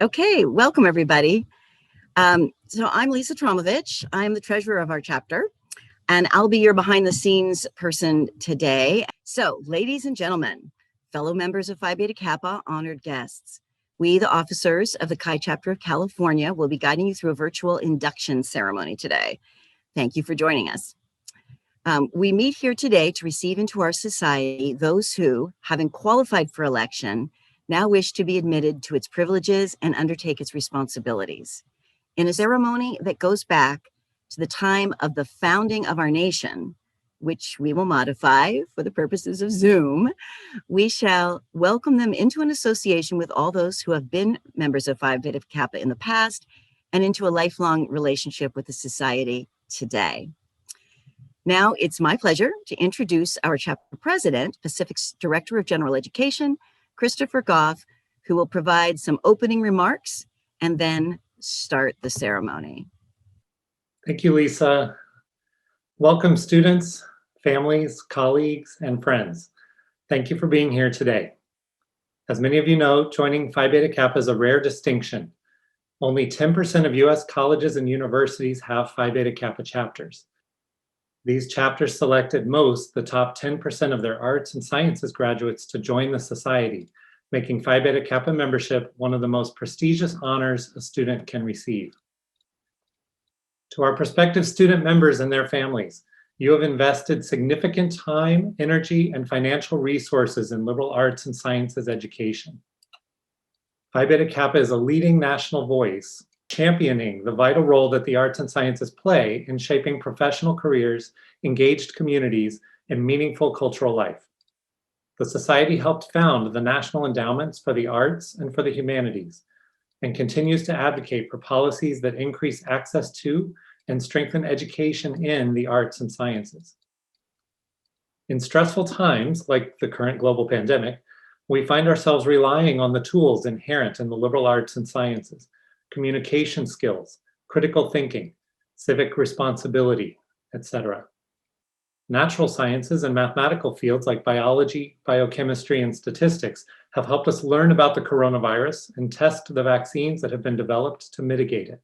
Okay, welcome everybody. So I'm Lisa Tromovich. I'm the treasurer of our chapter, and I'll be your behind the scenes person today. So ladies and gentlemen, fellow members of Phi Beta Kappa, honored guests, we, the officers of the Chi chapter of California, will be guiding you through a virtual induction ceremony today. Thank you for joining us. We meet here today to receive into our society those who, having qualified for election, now wish to be admitted to its privileges and undertake its responsibilities. In a ceremony that goes back to the time of the founding of our nation, which we will modify for the purposes of Zoom, we shall welcome them into an association with all those who have been members of Phi Beta Kappa in the past and into a lifelong relationship with the society today. Now, it's my pleasure to introduce our chapter president, Pacific's Director of General Education, Christopher Goff, who will provide some opening remarks and then start the ceremony. Thank you, Lisa. Welcome, students, families, colleagues, and friends. Thank you for being here today. As many of you know, joining Phi Beta Kappa is a rare distinction. Only 10% of US colleges and universities have Phi Beta Kappa chapters. These chapters select at most the top 10% of their arts and sciences graduates to join the society, making Phi Beta Kappa membership one of the most prestigious honors a student can receive. To our prospective student members and their families, you have invested significant time, energy, and financial resources in liberal arts and sciences education. Phi Beta Kappa is a leading national voice, championing the vital role that the arts and sciences play in shaping professional careers, engaged communities, and meaningful cultural life. The Society helped found the National Endowments for the Arts and for the Humanities, and continues to advocate for policies that increase access to and strengthen education in the arts and sciences. In stressful times, like the current global pandemic, we find ourselves relying on the tools inherent in the liberal arts and sciences: communication skills, critical thinking, civic responsibility, etc. Natural sciences and mathematical fields like biology, biochemistry, and statistics have helped us learn about the coronavirus and test the vaccines that have been developed to mitigate it.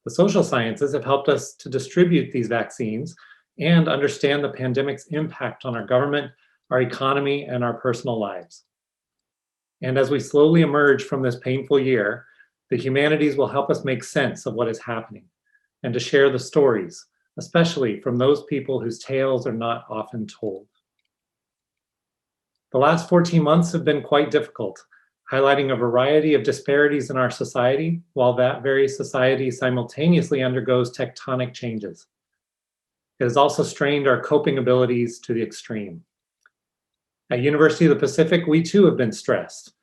The social sciences have helped us to distribute these vaccines and understand the pandemic's impact on our government, our economy, and our personal lives. And as we slowly emerge from this painful year, the humanities will help us make sense of what is happening and to share the stories, especially from those people whose tales are not often told. The last 14 months have been quite difficult, highlighting a variety of disparities in our society, while that very society simultaneously undergoes tectonic changes. It has also strained our coping abilities to the extreme. At University of the Pacific, we too have been stressed.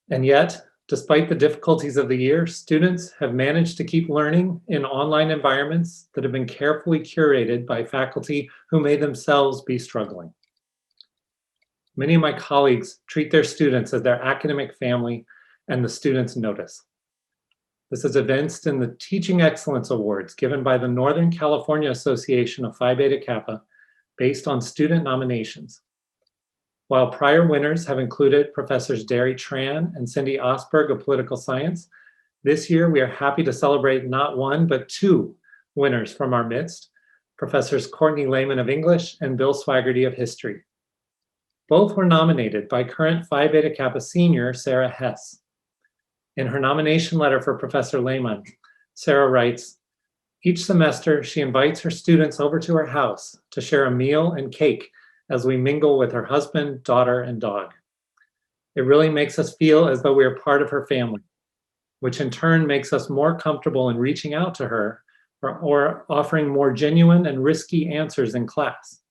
And yet, despite the difficulties of the year, students have managed to keep learning in online environments that have been carefully curated by faculty who may themselves be struggling. Many of my colleagues treat their students as their academic family, and the students notice. This is evinced in the Teaching Excellence Awards given by the Northern California Association of Phi Beta Kappa based on student nominations. While prior winners have included Professors Derry Tran and Cindy Osberg of Political Science, this year we are happy to celebrate not one, but two winners from our midst, Professors Courtney Lehman of English and Bill Swaggerty of History. Both were nominated by current Phi Beta Kappa senior Sarah Hess. In her nomination letter for Professor Lehman, Sarah writes, "Each semester she invites her students over to her house to share a meal and cake as we mingle with her husband, daughter, and dog. It really makes us feel as though we are part of her family, which in turn makes us more comfortable in reaching out to her or offering more genuine and risky answers in class.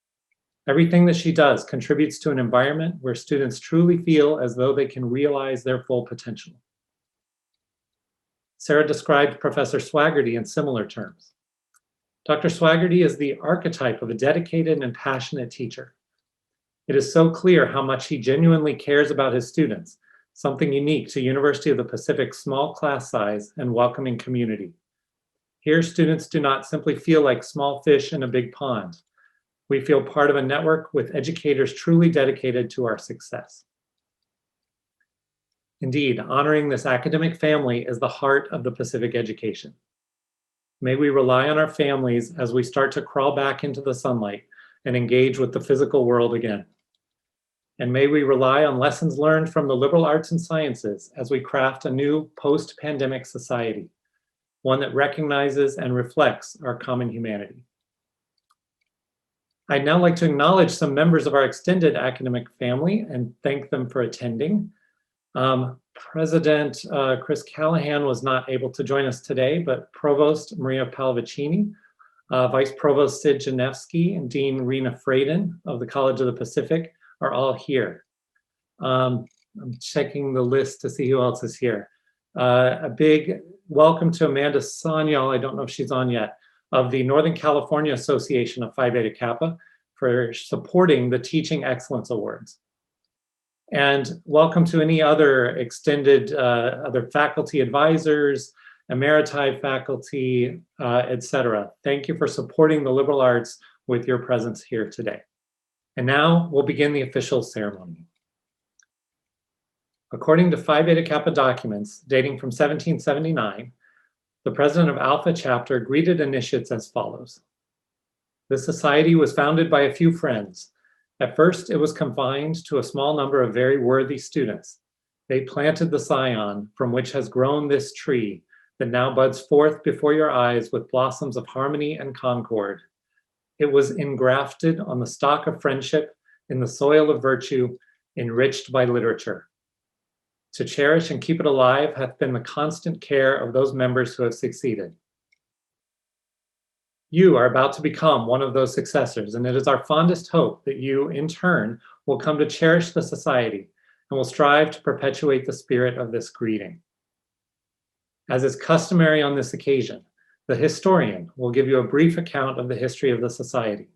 Everything that she does contributes to an environment where students truly feel as though they can realize their full potential." Sarah described Professor Swaggerty in similar terms. Dr. Swaggerty is the archetype of a dedicated and passionate teacher. It is so clear how much he genuinely cares about his students, something unique to University of the Pacific's small class size and welcoming community. Here, students do not simply feel like small fish in a big pond. We feel part of a network with educators truly dedicated to our success. Indeed, honoring this academic family is the heart of the Pacific education. May we rely on our families as we start to crawl back into the sunlight and engage with the physical world again. And may we rely on lessons learned from the liberal arts and sciences as we craft a new post-pandemic society, one that recognizes and reflects our common humanity. I'd now like to acknowledge some members of our extended academic family and thank them for attending. President Chris Callahan was not able to join us today, but Provost Maria Pallavicini, Vice Provost Sid Janevsky, and Dean Rena Fraden of the College of the Pacific are all here. I'm checking the list to see who else is here. A big welcome to Amanda Sanyal, I don't know if she's on yet, of the Northern California Association of Phi Beta Kappa for supporting the Teaching Excellence Awards. And welcome to any other extended, other faculty advisors, emeriti faculty, etc. Thank you for supporting the liberal arts with your presence here today. And now we'll begin the official ceremony. According to Phi Beta Kappa documents dating from 1779, the president of Alpha Chapter greeted initiates as follows. The society was founded by a few friends. At first, it was confined to a small number of very worthy students. They planted the scion from which has grown this tree that now buds forth before your eyes with blossoms of harmony and concord. It was engrafted on the stock of friendship in the soil of virtue, enriched by literature. To cherish and keep it alive hath been the constant care of those members who have succeeded. You are about to become one of those successors, and it is our fondest hope that you, in turn, will come to cherish the society and will strive to perpetuate the spirit of this greeting. As is customary on this occasion, the historian will give you a brief account of the history of the society.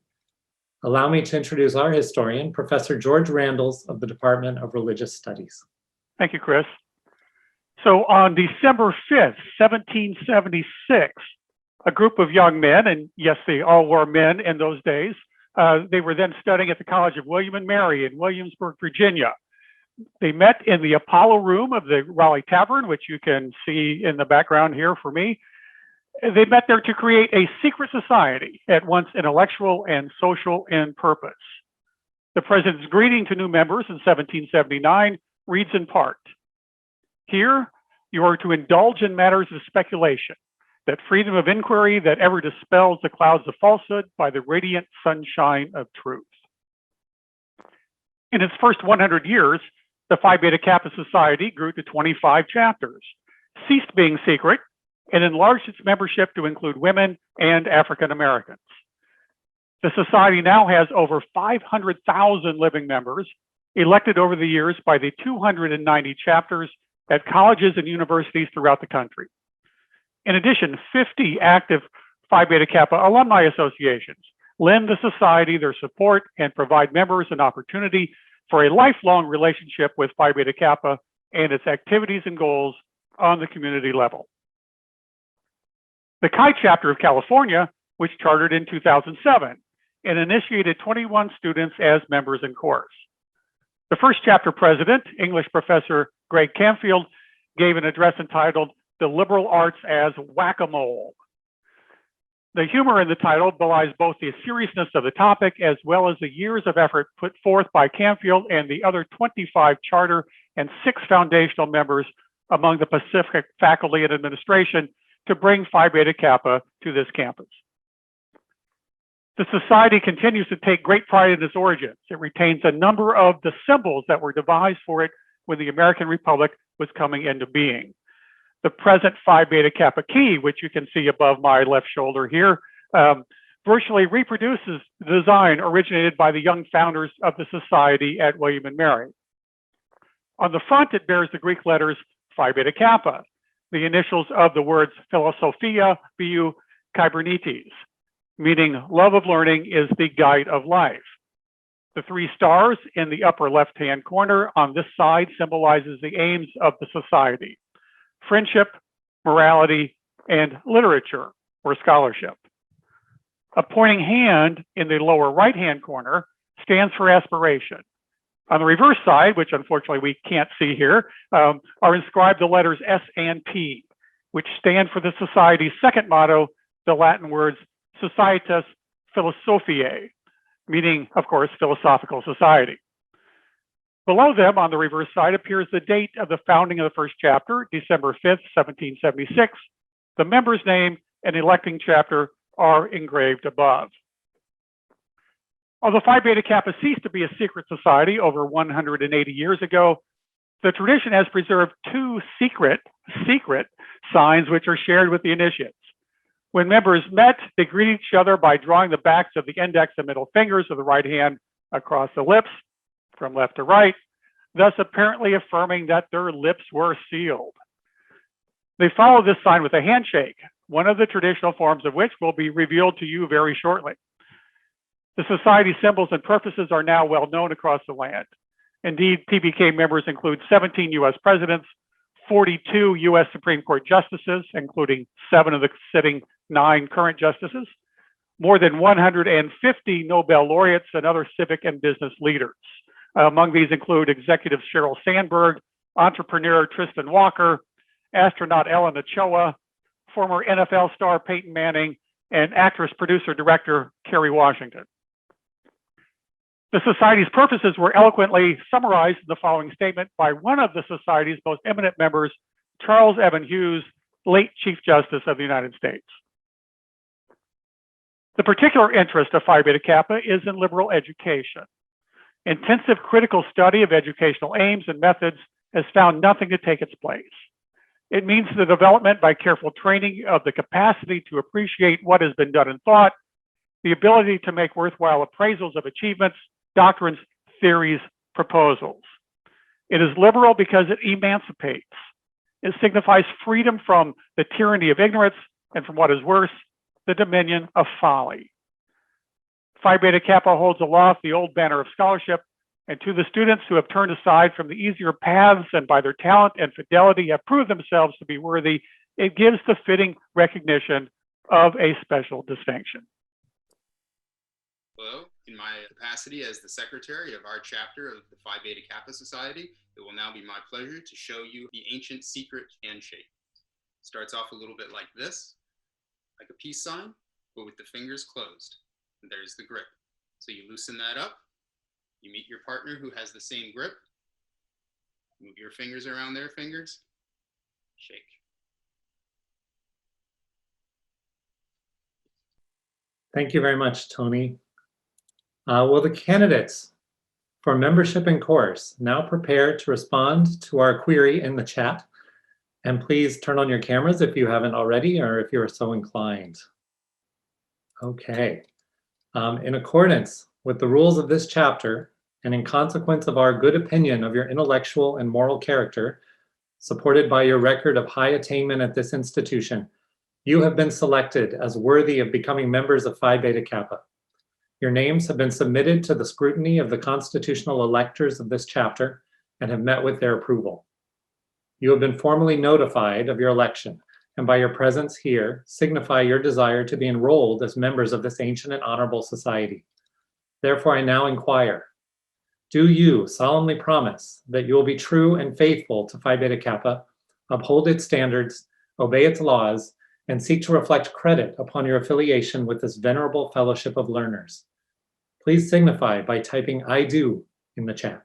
Allow me to introduce our historian, Professor George Randles of the Department of Religious Studies. Thank you, Chris. So on December 5th, 1776, a group of young men, and yes, they all were men in those days, they were then studying at the College of William and Mary in Williamsburg, Virginia. They met in the Apollo room of the Raleigh Tavern, which you can see in the background here for me. They met there to create a secret society, at once intellectual and social in purpose. The president's greeting to new members in 1779 reads in part, "Here you are to indulge in matters of speculation, that freedom of inquiry that ever dispels the clouds of falsehood by the radiant sunshine of truth." In its first 100 years, the Phi Beta Kappa Society grew to 25 chapters, ceased being secret, and enlarged its membership to include women and African Americans. The society now has over 500,000 living members, elected over the years by the 290 chapters at colleges and universities throughout the country. In addition, 50 active Phi Beta Kappa alumni associations lend the society their support and provide members an opportunity for a lifelong relationship with Phi Beta Kappa and its activities and goals on the community level. The Chi Chapter of California was chartered in 2007 and initiated 21 students as members in course. The first chapter president, English professor Greg Camfield, gave an address entitled "The Liberal Arts as Whack-a-Mole." The humor in the title belies both the seriousness of the topic as well as the years of effort put forth by Camfield and the other 25 charter and 6 foundational members among the Pacific faculty and administration to bring Phi Beta Kappa to this campus. The society continues to take great pride in its origins. It retains a number of the symbols that were devised for it when the American Republic was coming into being. The present Phi Beta Kappa Key, which you can see above my left shoulder here, virtually reproduces the design originated by the young founders of the society at William and Mary. On the front, it bears the Greek letters Phi Beta Kappa, the initials of the words Philosophia Biou Kybernetes, meaning love of learning is the guide of life. The 3 stars in the upper left-hand corner on this side symbolizes the aims of the society: friendship, morality, and literature or scholarship. A pointing hand in the lower right-hand corner stands for aspiration, On the reverse side, which unfortunately we can't see here, are inscribed the letters S and P, which stand for the Society's second motto, the Latin words Societas Philosophiae, meaning, of course, philosophical society. Below them, on the reverse side, appears the date of the founding of the first chapter, December 5th, 1776. The member's name and electing chapter are engraved above. Although Phi Beta Kappa ceased to be a secret society over 180 years ago, the tradition has preserved two secret signs which are shared with the initiates. When members met, they greeted each other by drawing the backs of the index and middle fingers of the right hand across the lips from left to right, thus apparently affirming that their lips were sealed. They follow this sign with a handshake, one of the traditional forms of which will be revealed to you very shortly. The society's symbols and purposes are now well known across the land. Indeed, PBK members include 17 US presidents, 42 US Supreme Court justices, including 7 of the sitting 9 current justices, more than 150 Nobel Laureates and other civic and business leaders. Among these include executive Sheryl Sandberg, entrepreneur Tristan Walker, astronaut Ellen Ochoa, former NFL star Peyton Manning, and actress, producer, director Kerry Washington. The Society's purposes were eloquently summarized in the following statement by one of the Society's most eminent members, Charles Evan Hughes, late Chief Justice of the United States. The particular interest of Phi Beta Kappa is in liberal education. Intensive critical study of educational aims and methods has found nothing to take its place. It means the development by careful training of the capacity to appreciate what has been done in thought, the ability to make worthwhile appraisals of achievements, doctrines, theories, proposals. It is liberal because it emancipates. It signifies freedom from the tyranny of ignorance and, from what is worse, the dominion of folly. Phi Beta Kappa holds aloft the old banner of scholarship, and to the students who have turned aside from the easier paths and by their talent and fidelity have proved themselves to be worthy, it gives the fitting recognition of a special distinction. Hello, in my capacity as the secretary of our chapter of the Phi Beta Kappa Society, it will now be my pleasure to show you the ancient secret handshake. Starts off a little bit like this, like a peace sign, but with the fingers closed. And there's the grip. So you loosen that up, you meet your partner who has the same grip, move your fingers around their fingers, shake. Thank you very much, Tony. Will the candidates for membership and course now prepare to respond to our query in the chat? And please turn on your cameras if you haven't already, or if you're so inclined. Okay. In accordance with the rules of this chapter, and in consequence of our good opinion of your intellectual and moral character, supported by your record of high attainment at this institution, you have been selected as worthy of becoming members of Phi Beta Kappa. Your names have been submitted to the scrutiny of the constitutional electors of this chapter and have met with their approval. You have been formally notified of your election, and by your presence here, signify your desire to be enrolled as members of this ancient and honorable society. Therefore, I now inquire, do you solemnly promise that you will be true and faithful to Phi Beta Kappa, uphold its standards, obey its laws, and seek to reflect credit upon your affiliation with this venerable fellowship of learners? Please signify by typing "I do" in the chat.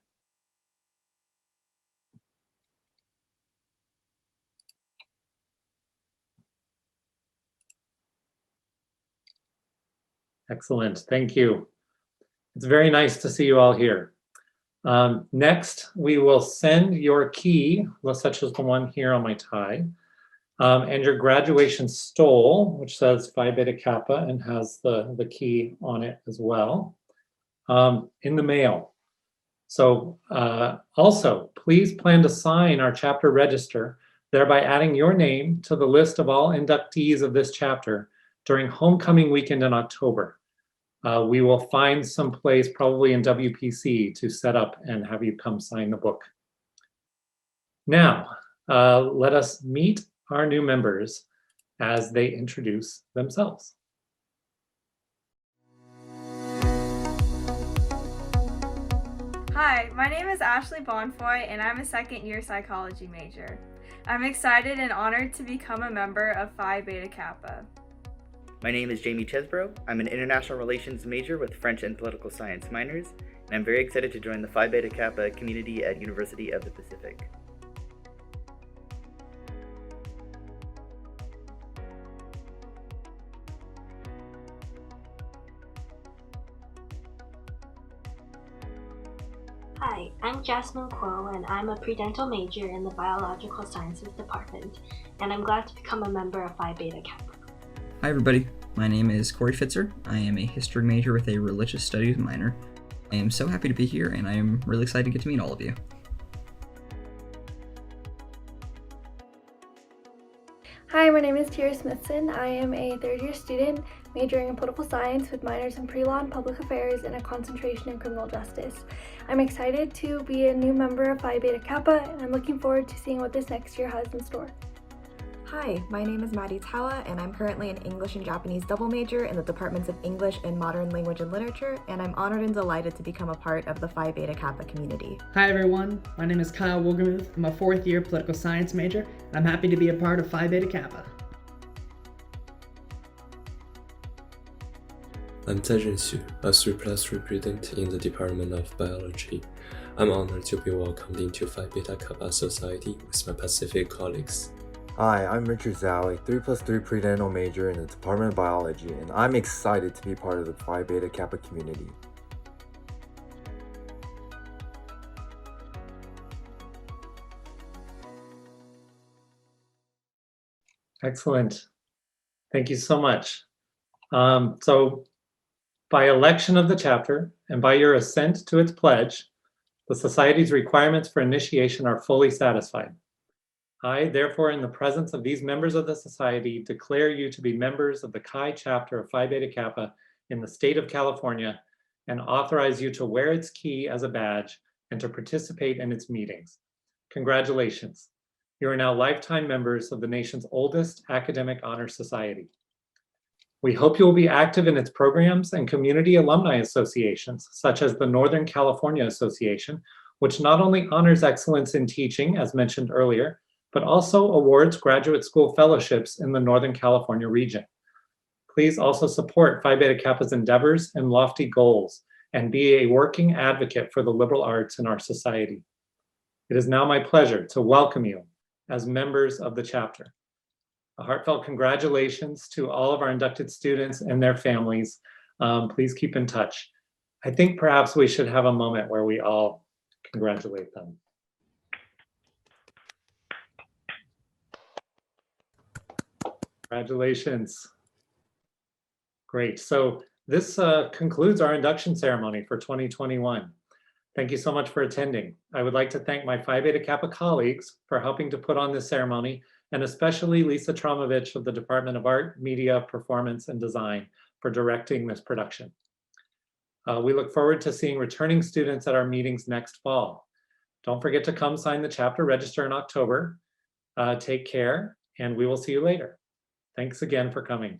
Excellent, thank you. It's very nice to see you all here. Next, we will send your key, such as the one here on my tie, and your graduation stole, which says Phi Beta Kappa and has the key on it as well, in the mail. So also, please plan to sign our chapter register, thereby adding your name to the list of all inductees of this chapter during homecoming weekend in October. We will find some place, probably in WPC, to set up and have you come sign the book. Now, let us meet our new members as they introduce themselves. Hi, my name is Ashley Bonfoy, and I'm a second-year psychology major. I'm excited and honored to become a member of Phi Beta Kappa. My name is Jamie Chesbro. I'm an international relations major with French and political science minors, and I'm very excited to join the Phi Beta Kappa community at University of the Pacific. Hi, I'm Jasmine Kuo, and I'm a pre-dental major in the Biological Sciences department, and I'm glad to become a member of Phi Beta Kappa. Hi everybody, my name is Corey Fitzer. I am a history major with a religious studies minor. I am so happy to be here, and I am really excited to get to meet all of you. Hi, my name is Tira Smithson. I am a third-year student majoring in political science with minors in pre-law and public affairs and a concentration in criminal justice. I'm excited to be a new member of Phi Beta Kappa, and I'm looking forward to seeing what this next year has in store. Hi, my name is Maddie Tawa, and I'm currently an English and Japanese double major in the departments of English and Modern Language and Literature, and I'm honored and delighted to become a part of the Phi Beta Kappa community. Hi everyone, my name is Kyle Wolgemuth. I'm a fourth-year political science major, and I'm happy to be a part of Phi Beta Kappa. I'm Taijun Xu, a 3+3 student in the Department of Biology. I'm honored to be welcomed into Phi Beta Kappa Society with my Pacific colleagues. Hi, I'm Richard Zhao, a 3+3 pre-dental major in the Department of Biology, and I'm excited to be part of the Phi Beta Kappa community. Excellent. Thank you so much. So by election of the chapter and by your assent to its pledge, the Society's requirements for initiation are fully satisfied. I, therefore, in the presence of these members of the Society, declare you to be members of the Chi chapter of Phi Beta Kappa in the state of California and authorize you to wear its key as a badge and to participate in its meetings. Congratulations. You are now lifetime members of the nation's oldest academic honor society. We hope you will be active in its programs and community alumni associations, such as the Northern California Association, which not only honors excellence in teaching, as mentioned earlier, but also awards graduate school fellowships in the Northern California region. Please also support Phi Beta Kappa's endeavors and lofty goals and be a working advocate for the liberal arts in our society. It is now my pleasure to welcome you as members of the chapter. A heartfelt congratulations to all of our inducted students and their families. Please keep in touch. I think perhaps we should have a moment where we all congratulate them. Congratulations. Great. So this concludes our induction ceremony for 2021. Thank you so much for attending. I would like to thank my Phi Beta Kappa colleagues for helping to put on this ceremony, and especially Lisa Tromovich of the Department of Art, Media, Performance, and Design for directing this production. We look forward to seeing returning students at our meetings next fall. Don't forget to come sign the chapter register in October. Take care, and we will see you later. Thanks again for coming.